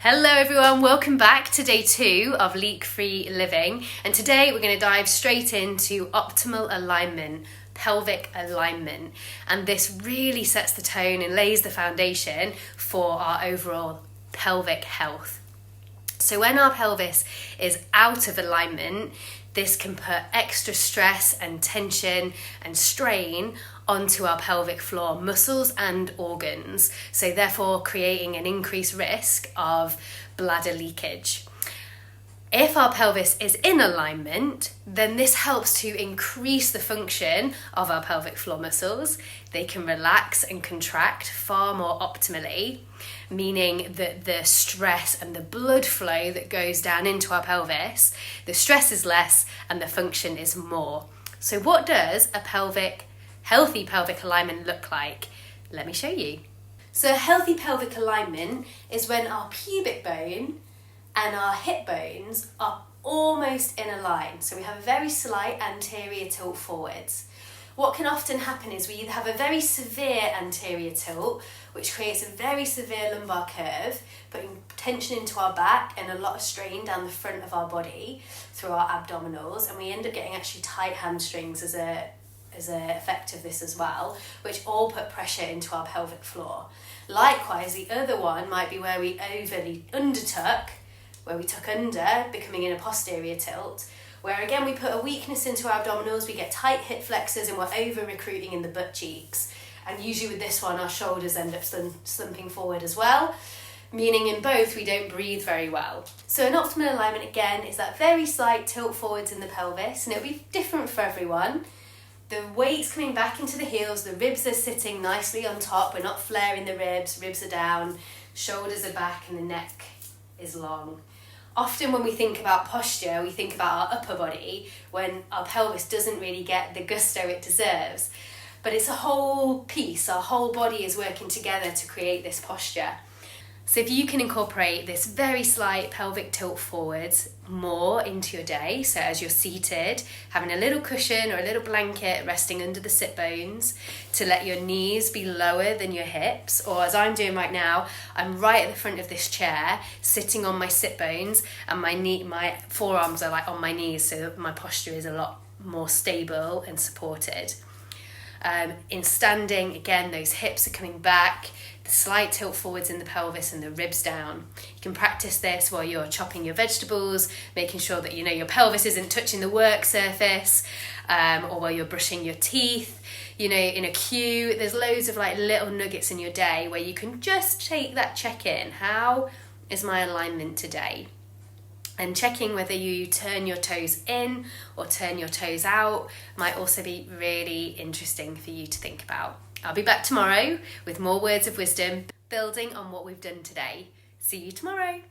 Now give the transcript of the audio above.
Hello everyone, welcome back to day 2 of leak-free living, and today we're going to dive straight into optimal alignment, pelvic alignment, and this really sets the tone and lays the foundation for our overall pelvic health. So when our pelvis is out of alignment, this can put extra stress and tension and strain onto our pelvic floor muscles and organs, so therefore creating an increased risk of bladder leakage. If our pelvis is in alignment, then this helps to increase the function of our pelvic floor muscles. They can relax and contract far more optimally, meaning that the stress and the blood flow that goes down into our pelvis, the stress is less and the function is more. So what does a healthy pelvic alignment look like? Let me show you. So a healthy pelvic alignment is when our pubic bone and our hip bones are almost in a line. So we have a very slight anterior tilt forwards. What can often happen is we either have a very severe anterior tilt, which creates a very severe lumbar curve, putting tension into our back and a lot of strain down the front of our body through our abdominals, and we end up getting actually tight hamstrings as an effect of this as well, which all put pressure into our pelvic floor. Likewise, the other one might be where we overly undertuck, where we tuck under, becoming in a posterior tilt, where again we put a weakness into our abdominals, we get tight hip flexors and we're over recruiting in the butt cheeks. And usually with this one, our shoulders end up slumping forward as well, meaning in both we don't breathe very well. So an optimal alignment again is that very slight tilt forwards in the pelvis, and it'll be different for everyone. The weight's coming back into the heels, the ribs are sitting nicely on top, we're not flaring the ribs are down, shoulders are back and the neck is long. Often when we think about posture, we think about our upper body when our pelvis doesn't really get the gusto it deserves. But it's a whole piece, our whole body is working together to create this posture. So if you can incorporate this very slight pelvic tilt forwards more into your day, so as you're seated, having a little cushion or a little blanket resting under the sit bones to let your knees be lower than your hips, or as I'm doing right now, I'm right at the front of this chair, sitting on my sit bones, and my forearms are like on my knees, so that my posture is a lot more stable and supported. In standing, again, those hips are coming back, the slight tilt forwards in the pelvis and the ribs down. You can practice this while you're chopping your vegetables, making sure that your pelvis isn't touching the work surface, or while you're brushing your teeth. In a queue, there's loads of little nuggets in your day where you can just take that check-in. How is my alignment today? And checking whether you turn your toes in or turn your toes out might also be really interesting for you to think about. I'll be back tomorrow with more words of wisdom, building on what we've done today. See you tomorrow.